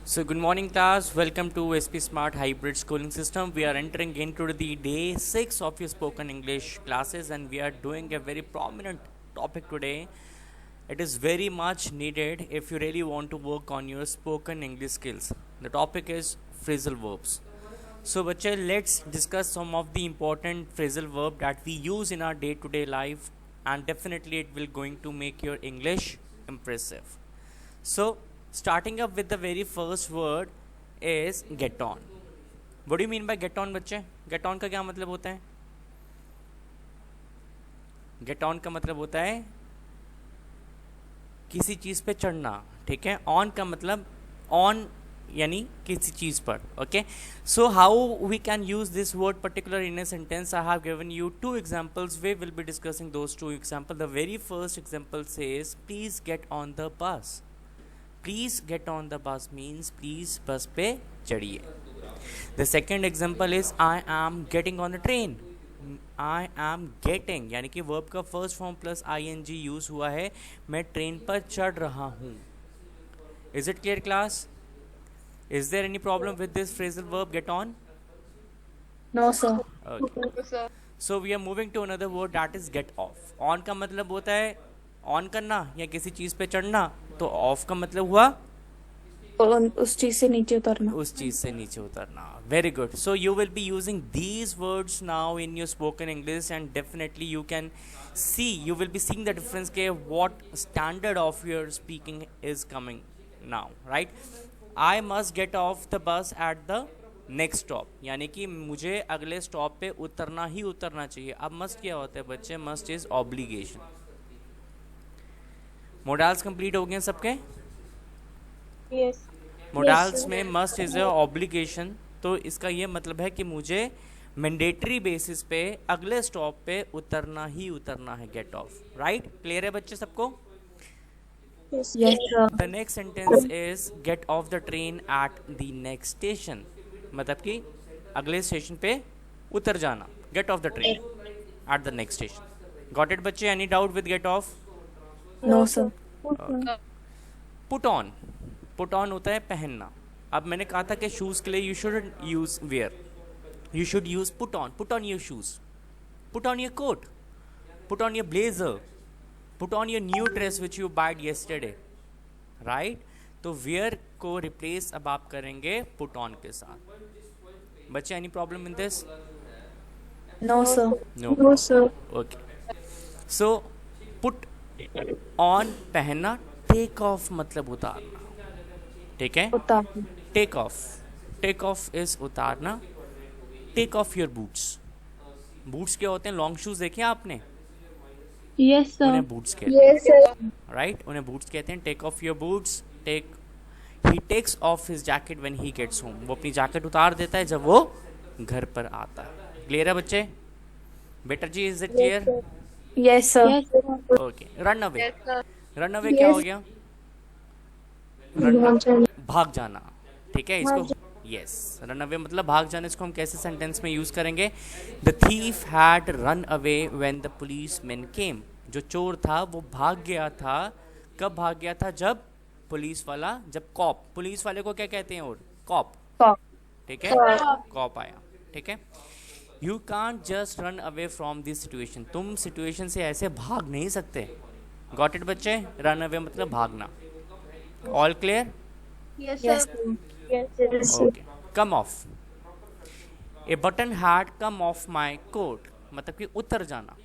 So good morning class, welcome to SP Smart Hybrid Schooling System. We are entering into the day 6 of your spoken English classes and we are doing a very prominent topic today. It is very much needed if you really want to work on your spoken English skills. The topic is phrasal verbs. So bache, let's discuss some of the important phrasal verb that we use in our day-to-day life and definitely it will going to make your English impressive. So starting up with the very first word is get on. What do you mean by get on बच्चे? Get on का क्या मतलब होता है? Get on का मतलब होता है किसी चीज़ पे चढ़ना, ठीक है? On का मतलब on यानी किसी चीज़ पर, okay? So how we can use this word particular in a sentence? I have given you two examples. We will be discussing those two examples. The very first example says, please get on the bus. Please get on the bus means please bus पे चढ़िए. The second example is I am getting on a train. I am getting यानी कि verb का first form plus ing use हुआ है. मैं train पर चढ़ रहा हूँ. Is it clear class? Is there any problem with this phrasal verb get on? No sir. Okay. No, sir. So we are moving to another word that is get off. On का मतलब होता है on करना या किसी चीज़ पे चढ़ना, तो ऑफ का मतलब हुआ उस चीज से नीचे उतरना. उस चीज़ से नीचे उतरना. Very good. So you will be using these words now in your spoken English and definitely you can see, you will be seeing the difference के what standard of your speaking is coming now, right? I must get off the bus at the next stop, यानी कि मुझे अगले stop पे उतरना ही उतरना चाहिए. अब मस्ट क्या होता है बच्चे? Must is obligation. Modals complete हो गए सबके? Yes. मोडाल्स में मस्ट इज ऑब्लिगेशन, तो इसका ये मतलब है कि मुझे मैंडेटरी बेसिस पे अगले स्टॉप पे उतरना ही उतरना है. Gate of. राइट? क्लियर है बच्चे सबको? Yes sir. The next sentence is get off the train at the next station, मतलब कि अगले स्टेशन पे उतर जाना. Get off the train at the next station. Got it बच्चे? Any doubt with get off? No sir. Put on. Put on होता है पहनना. अब मैंने कहा था कि शूज़ के लिए you should use wear, you should use put on. Put on your shoes, put on your coat, put on your blazer, put on your new dress which you buyed yesterday, right? तो wear को replace अब आप करेंगे put on के साथ. बच्चे any problem in this? No sir. No. No sir. Okay. So put on पहनना, take off मतलब उतारना, ठीक है? उतार. Take of. Take off is उतारना. Take off your boots. Boots क्या होते हैं? लॉन्ग शूज देखे आपने? Yes sir. उन्हें बूट्स कहते हैं, Yes sir. राइट? उन्हें बूट्स कहते हैं. Take off your boots. Take, he takes off his jacket when he gets home. वो अपनी जैकेट उतार देता है जब वो घर पर आता है. क्लियर है बच्चे? बेटर जी, is it clear? Yes sir. Okay. Run away. Yes, sir. Run away क्या हो गया? Yes. भाग जाना, ठीक है? इसको यस, रन अवे मतलब भाग जाना. इसको हम कैसे सेंटेंस में यूज करेंगे? The thief had run away when the police man came. जो चोर था वो भाग गया था. कब भाग गया था? जब पुलिस वाला, जब कॉप, पुलिस वाले को क्या कहते हैं? और कॉप, Cop. ठीक है? कॉप आया, ठीक है? You can't just run away from this situation. तुम सिचुएशन से ऐसे भाग नहीं सकते. गॉट इट बच्चे? रन अवे मतलब भागना. All clear? Yes sir. Yes sir. Okay. Come off. A button had come off my coat, मतलब कि उतर जाना,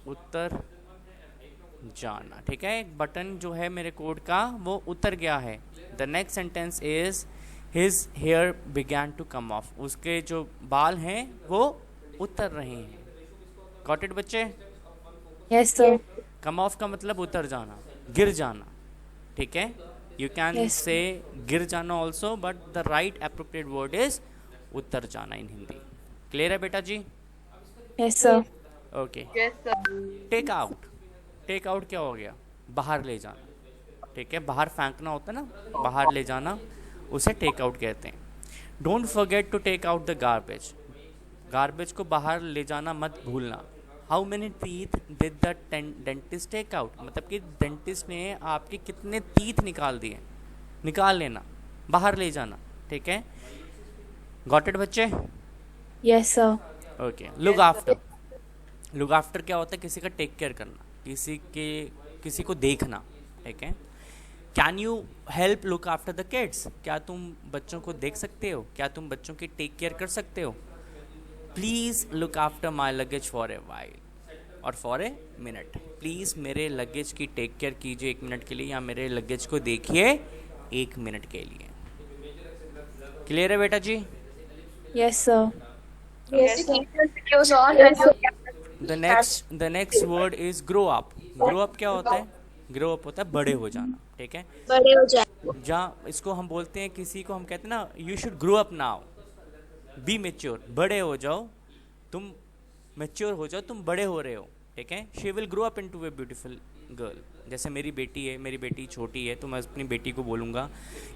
उतर जाना, ठीक है? एक बटन जो है मेरे कोट का वो उतर गया है. The next sentence is his hair began to come off. उसके जो बाल हैं वो उतर रहे हैं. गॉट इट बच्चे? Yes sir. कम ऑफ का मतलब उतर जाना, गिर जाना, ठीक है? You can Yes. से गिर जाना also, but the right appropriate word is उतर जाना इन हिंदी. क्लियर है बेटा जी? Yes sir. Okay. Yes, sir. Take out. Take out क्या हो गया? बाहर ले जाना, ठीक है? बाहर फेंकना होता है ना, बाहर ले जाना, उसे टेक आउट कहते हैं. Don't forget to take out the garbage. Garbage को बाहर ले जाना मत भूलना. How many teeth did the dentist take out, मतलब कि डेंटिस्ट ने आपके कितने टीथ निकाल दिए. निकाल लेना, बाहर ले जाना, ठीक है। गॉट इट बच्चे? Yes, sir. Okay, look after. Look after क्या होता है? किसी का टेक केयर करना, किसी को देखना, ठीक है। Can you help look after the kids? क्या तुम बच्चों को देख सकते हो? क्या तुम बच्चों की टेक केयर कर सकते हो? Please look after my luggage for a while और फॉर ए मिनट। प्लीज़ मेरे लगेज की टेक केयर कीजिए 1 मिनट के लिए, या मेरे लगेज को देखिए 1 मिनट के लिए। क्लियर है बेटा जी? Yes, sir. Yes, the next word is grow up. Grow up क्या होता है? ग्रो अप होता है बड़े हो जाना, ठीक है। बड़े हो जाए। जहाँ इसको हम बोलते हैं, किसी को हम कहते हैं ना, you should grow up now, B mature, बड़े हो जाओ, तुम मेच्योर हो जाओ, तुम बड़े हो रहे हो, ठीक है। She will grow up into a beautiful girl. जैसे मेरी बेटी है, मेरी बेटी छोटी है, तो मैं अपनी बेटी को बोलूँगा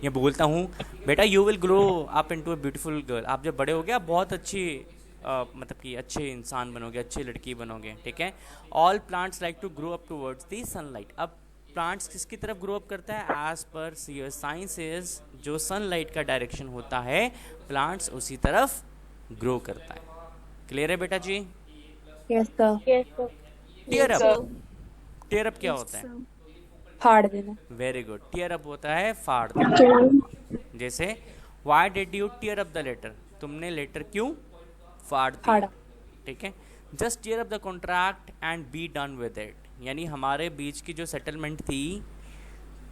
या बोलता हूँ, बेटा you will grow up into a beautiful girl. आप जब बड़े हो गए आप बहुत अच्छी मतलब कि अच्छे इंसान बनोगे, अच्छी लड़की बनोगे, ठीक है। All plants like to grow up towards the sunlight. अब प्लांट्स किसकी तरफ ग्रो अप करता है? एज पर साइंस इज, जो सनलाइट का डायरेक्शन होता है प्लांट्स उसी तरफ ग्रो करता है। क्लियर है बेटा जी? Yes, sir. Tear up. Tear up क्या होता है? फाड़ देना। Very good. टीयर अप होता है फाड़ देना। जैसे why did you tear up the letter? तुमने लेटर क्यों फाड़ दिया, फाड़ा। ठीक है। Just tear up the contract and be done with it. यानी हमारे बीच की जो सेटलमेंट थी,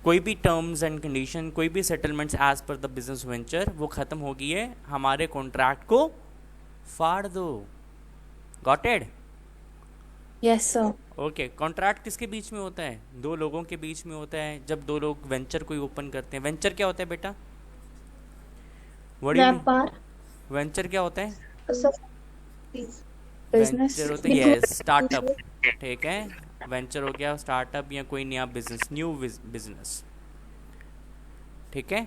कोई भी टर्म्स एंड कंडीशन, कोई भी settlements as per the business venture, वो ख़त्म हो गई है, हमारे कॉन्ट्रैक्ट को फाड़ दो। Got it? Yes, sir. Okay. Contract किसके बीच में होता है? 2 लोगों के बीच में होता है। जब 2 लोग वेंचर कोई ओपन करते हैं, वेंचर क्या होता है बेटा? व्यापार। वेंचर क्या होता है? Business. वेंचर होता है यस स्टार्टअप, ठीक है। वेंचर हो गया स्टार्टअप या कोई नया बिजनेस, न्यू बिजनेस, ठीक है।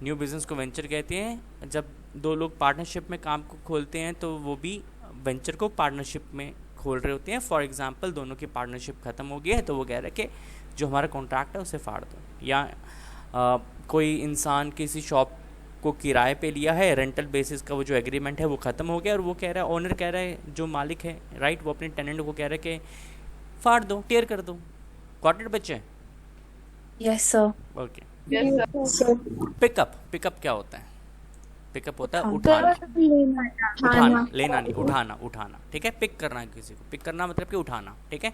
न्यू बिजनेस को वेंचर कहते हैं। जब 2 लोग पार्टनरशिप में काम को खोलते हैं तो वो भी वेंचर को पार्टनरशिप में खोल रहे होते हैं। फॉर एग्जांपल, दोनों की पार्टनरशिप खत्म हो गई है तो वो कह रहे हैं कि जो हमारा कॉन्ट्रैक्ट है उसे फाड़ दो। या कोई इंसान किसी शॉप को किराए पे लिया है, रेंटल बेसिस का वो जो एग्रीमेंट है वो ख़त्म हो गया, और वो कह रहा है, ओनर कह रहा है, जो मालिक है, राइट, वो अपने टेनेंट को कह रहा है कि फाड़ दो, टेयर कर दो। गॉट इट बच्चे? Yes, sir. Okay. Yes, sir. Pickup. Pickup क्या होता है? पिकअप होता है उठाना। उठाना, लेना नहीं, उठाना, उठाना, ठीक है। पिक करना है किसी को, पिक करना मतलब कि उठाना, ठीक है।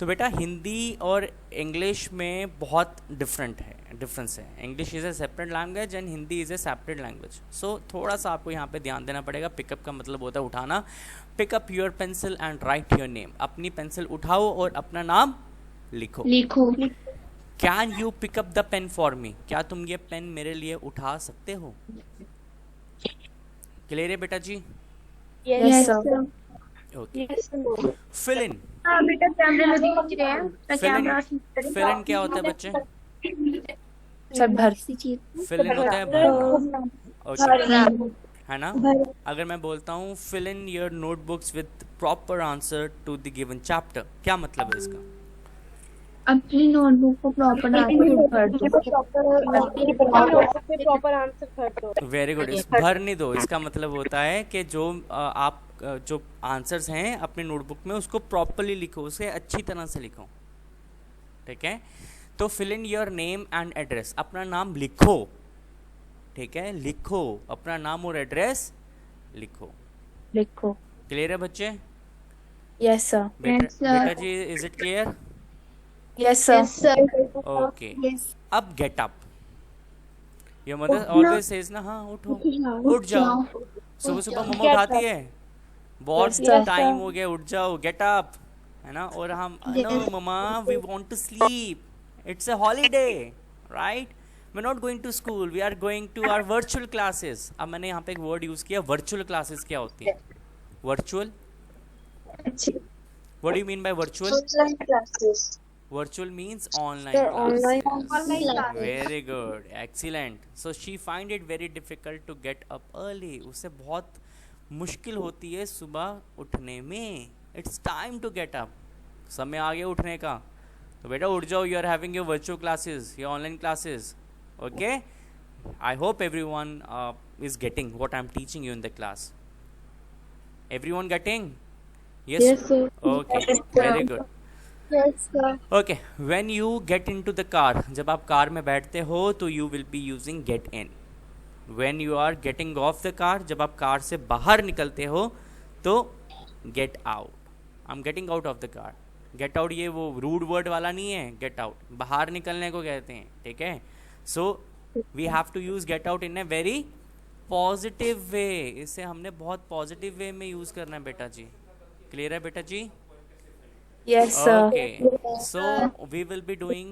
तो बेटा हिंदी और इंग्लिश में बहुत डिफरेंस है। English is a separate language and Hindi is a separate language. So थोड़ा सा आपको यहाँ पे ध्यान देना पड़ेगा। पिकअप का मतलब होता है उठाना। Pick up your pencil and write your name. अपनी पेंसिल उठाओ और अपना नाम लिखो। Can you pick up the pen for me? क्या तुम ये पेन मेरे लिए उठा सकते हो? क्लियर है बेटा जी? Yes, sir. ओके। Fill in. बेटा कैमरे में दिख रहे हैं। कैमरा फिल इन क्या होता है बच्चे? सर भर। फिल इन होता है भरना, ओके, है ना। अगर मैं बोलता हूँ fill in your notebooks with proper answer to the given chapter, क्या मतलब है इसका? अपनी नोटबुक को प्रॉपर आंसर भर दो। Very good. इस भर नहीं दो, इसका मतलब होता है कि जो आप जो आंसर्स हैं अपने नोटबुक में उसको प्रॉपरली लिखो, उसे अच्छी तरह से लिखो, ठीक है। तो fill in your name and address. अपना नाम लिखो, ठीक है, लिखो अपना नाम और एड्रेस लिखो। क्लियर है बच्चे? Yes, sir. बेटा जी, is it clear? Yes, sir. Okay. अब get up. Your mother always says ना, हाँ उठो, उठ जाओ। सुबह सुबह मम्मा उठाती है, बहुत टाइम हो गया, उठ जाओ, गेट अप, है ना। और हम, no mama we want to sleep, it's a holiday, right, we are not going to school, we are going to our virtual classes. अब मैंने यहाँ पे एक वर्ड यूज किया, वर्चुअल क्लासेस। क्या होती है virtual? What do you mean by virtual? Virtual means online classes. Very good, excellent. So she find it very difficult to get up early. उसे बहुत मुश्किल होती है सुबह उठने में. It's time to get up. समय आ गया उठने का, तो बेटा उठ जाओ. You are having your virtual classes, your online classes. Okay, I hope everyone is getting what I'm teaching you in the class. Everyone getting? Yes. Yes, sir. Okay, Yes, sir. very good. Yes, sir. Okay, when you get into the car, जब आप car में बैठते हो तो you will be using get in. When you are getting off the car, जब आप car से बाहर निकलते हो तो get out. I'm getting out of the car. Get out ये वो rude word वाला नहीं है. Get out बाहर निकलने को कहते हैं, ठीक है? So we have to use get out in a very positive way. इसे हमने बहुत positive way में use करना है बेटा जी. Clear है बेटा जी? Yes, sir. Okay, so we will be doing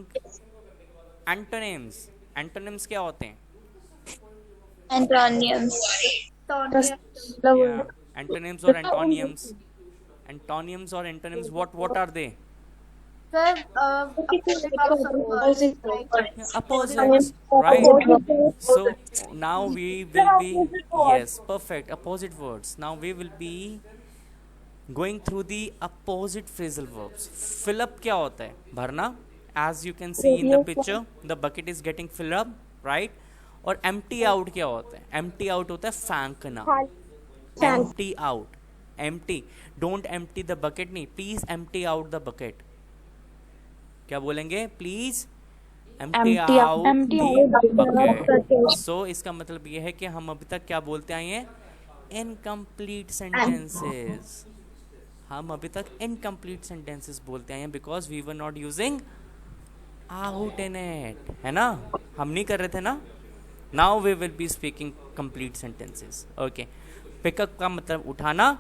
antonyms. Antonyms क्या होते हैं? Antonyms. Yeah, antonyms or antonyms. Antonyms or antonyms. What are they? Sir, Opposites, right? So now we will be, yes, perfect, opposite words. Now we will be going through the opposite phrasal verbs. Fill up क्या होता है? भरना. As you can see in the picture, the bucket is getting filled up, right? और empty out क्या होता है? Empty out होता है फेंकना. Empty out. Empty. Don't empty the bucket नहीं. Please empty out the bucket. क्या बोलेंगे? Please empty out the bucket. So इसका मतलब ये है कि हम अभी तक क्या बोलते आए हैं? Incomplete sentences. हम अभी तक incomplete sentences बोलते आए हैं because we were not using out in it, है ना? हम नहीं कर रहे थे ना? Now we will be speaking complete sentences. Okay. Pick up का मतलब उठाना,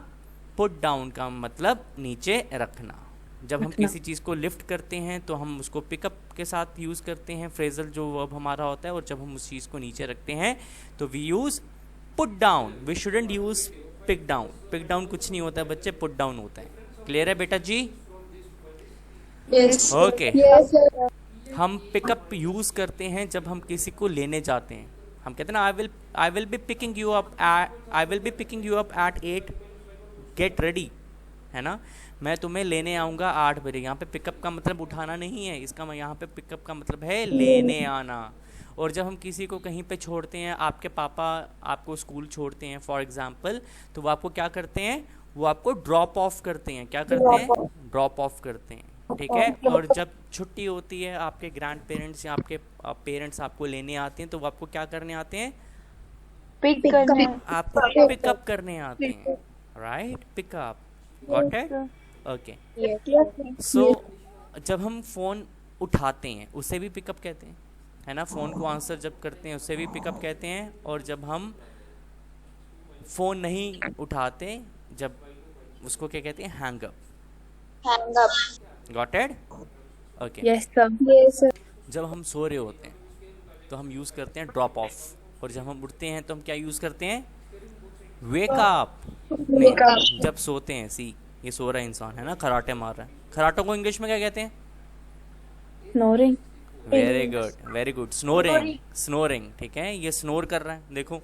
put down का मतलब नीचे रखना. जब हम किसी चीज़ को लिफ्ट करते हैं तो हम उसको पिकअप के साथ यूज़ करते हैं, फ्रेजल जो वर्ब हमारा होता है, और जब हम उस चीज़ को नीचे रखते हैं तो we use put down. We shouldn't use pick down. Pick down कुछ नहीं होता है बच्चे, पुट डाउन होता है. क्लियर है बेटा जी? Yes. ओके. Yes, sir. हम पिकअप यूज़ करते हैं जब हम किसी को लेने जाते हैं. हम कहते हैं ना I will be picking you up at 8, get ready, है ना? मैं तुम्हें लेने आऊँगा 8 बजे. यहाँ पे पिकअप का मतलब उठाना नहीं है, इसका यहाँ पे पिकअप का मतलब है लेने आना. और जब हम किसी को कहीं पे छोड़ते हैं, आपके पापा आपको स्कूल छोड़ते हैं फॉर एग्जांपल, तो वो आपको क्या करते हैं? वो आपको ड्रॉप ऑफ करते हैं. क्या करते हैं? ड्रॉप ऑफ करते हैं, ठीक है? और जब छुट्टी होती है, आपके ग्रैंड पेरेंट्स या आपके पेरेंट्स आपको लेने आते हैं, तो वो आपको क्या करने आते हैं? आपको पिकअप करने आते हैं, right? Pick up. Got it? Okay. So जब हम फ़ोन उठाते हैं उसे भी पिकअप कहते हैं, है ना? फ़ोन को आंसर जब करते हैं उसे भी पिकअप कहते हैं. और जब हम फ़ोन नहीं उठाते, जब उसको क्या कहते हैं? Hang up. Got it? Okay. Yes, sir. Yes, sir. जब हम सो रहे होते हैं तो हम यूज़ करते हैं ड्रॉप ऑफ. और जब हम उठते हैं तो हम क्या यूज़ करते हैं? Wake up. जब सोते हैं, सी ये सो रहा है इंसान, है ना? खराटे मार रहा है. खराटों को इंग्लिश में क्या कहते हैं? Snoring. Very good, very good. Snoring. Snoring, ठीक है? ये स्नोर कर रहा है, देखो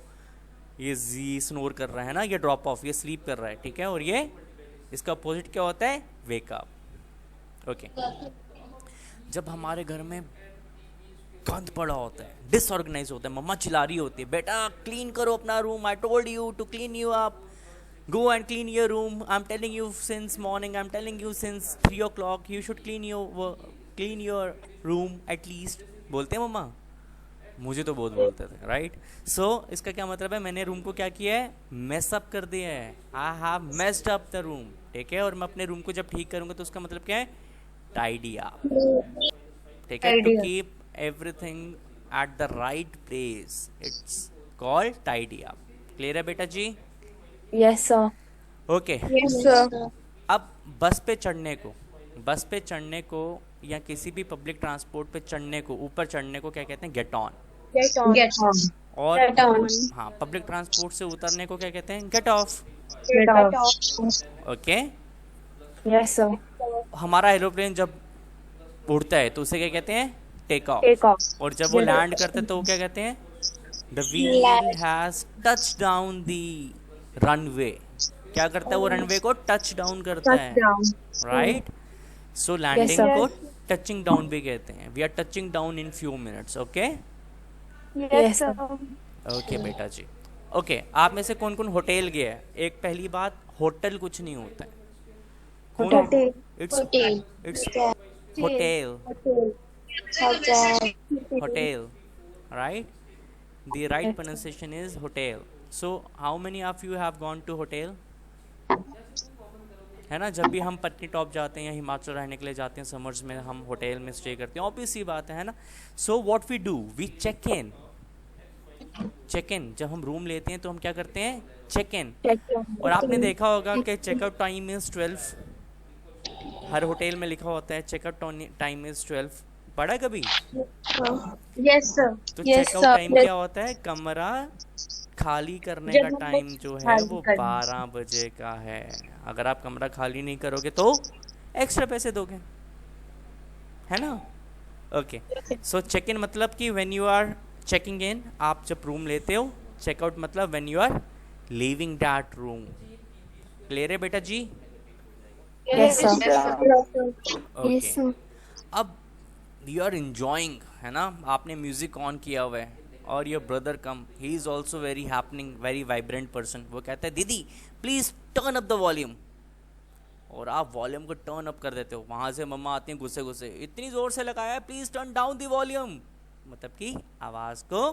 ये जी स्नोर कर रहा है ना, ये ड्रॉप ऑफ, ये स्लीप कर रहा है, ठीक है? और ये इसका अपोजिट क्या होता है? Wake up. ओके. जब हमारे घर में गंद पड़ा होता है, डिसऑर्गेनाइज होता है, मम्मा चिल्ला रही होती है, बेटा क्लीन करो अपना room, I told you to clean you up, go and clean your room, I'm telling you since morning, I'm telling you since 3 o'clock, you should clean your room at least. बोलते हैं मम्मा? मुझे तो बहुत बोलते थे, right? सो इसका क्या मतलब है? मैंने रूम को क्या किया है? मेस अप कर दिया है. I have messed up the room, ठीक है? और मैं अपने रूम को जब ठीक करूँगा तो उसका मतलब क्या है? टाइडी अप, ठीक है? To keep everything at the right place, it's called tidy up. Clear है बेटा जी? Yes, sir. Okay. Yes, sir. अब बस पे चढ़ने को या किसी भी पब्लिक ट्रांसपोर्ट पे चढ़ने को, ऊपर चढ़ने को क्या कहते हैं? Get on. Get on. और Get on. हाँ, पब्लिक ट्रांसपोर्ट से उतरने को क्या कहते हैं? Get off. Get off. Okay. Yes, sir. हमारा एरोप्लेन जब उड़ता है तो उसे क्या कहते हैं? Take off. Take off. और जब वो लैंड करते हैं तो वो क्या कहते हैं? The wheel has touch down the runway. क्या करता है? वो रनवे को टच डाउन करता है, Touchdown. Right? So landing sir. को टचिंग डाउन भी कहते हैं. We are touching down in few minutes. Okay. Yes, sir. Okay बेटा जी। ओके, आप में से कौन कौन होटल गया है? एक पहली बात, होटल कुछ नहीं होता है। कौन? Hotel. It's Hotel. It's hotel, Hotel. Hotel, right? The right pronunciation is hotel. So how many of you have gone to hotel? है ना, जब भी हम पत्नी टॉप जाते हैं या हिमाचल रहने के लिए जाते हैं समर्स में, हम होटल में स्टे करते हैं, ऑब्वियस सी बात है ना। So what we do, we check in. Check in, जब हम रूम लेते हैं तो हम क्या करते हैं? Check in. और आपने देखा होगा कि चेकआउट टाइम इज 12। हर होटल में लिखा होता है चेकआउट टाइम इज 12। पढ़ा कभी? Yes, sir. तो Yes, चेकआउट sir. टाइम क्या होता है? कमरा खाली करने जब का हम टाइम जो है खाली वो करना। 12 बजे का है। अगर आप कमरा खाली नहीं करोगे तो एक्स्ट्रा पैसे दोगे, है ना? ओके, सो चेक इन मतलब कि when you are checking in, आप जब रूम लेते हो। चेकआउट मतलब when you are leaving that room. Clear है बेटा जी? Yes, sir. Okay, sir. अब यू आर इंजॉइंग, है ना, आपने म्यूजिक ऑन किया हुआ है और your brother come, he is also very happening, very vibrant person. वो कहता है दीदी please turn up the volume, और आप वॉल्यूम को टर्न अप कर देते हो। वहां से मम्मा आती हैं गुस्से गुस्से, इतनी जोर से लगाया है, please turn down the volume, मतलब कि आवाज को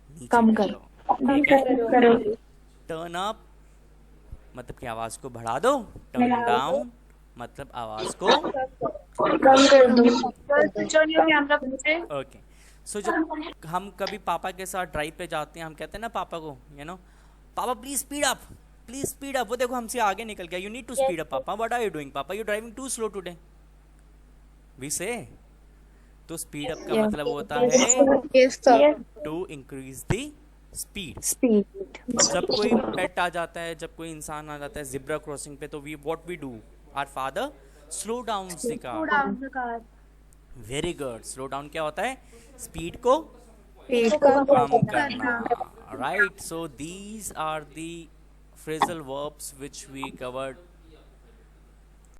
नीचे कम कर करो। लो। टर्न अप मतलब कि आवाज को बढ़ा दो, टर्न डाउन मतलब आवाज को। कम कर दो। ओके, सो जब हम कभी पापा के साथ ड्राइव पे जाते हैं, हम कहते हैं ना पापा को, पापा please speed up, please speed up. वो देखो हमसे आगे निकल गया, you need to speed up पापा, व्हाट आर यू डूइंग पापा, you driving too slow today, we say. तो स्पीड अप का Yeah. मतलब होता है Yes, sir. To increase the speed. Speed. जब कोई पेट आ जाता है, जब कोई इंसान आ जाता है जिब्रा क्रॉसिंग पे, तो we what we do, our father slow down the car. Very good, slow down क्या होता है? स्पीड को Speed. कम करना, right? So these are the phrasal verbs which we covered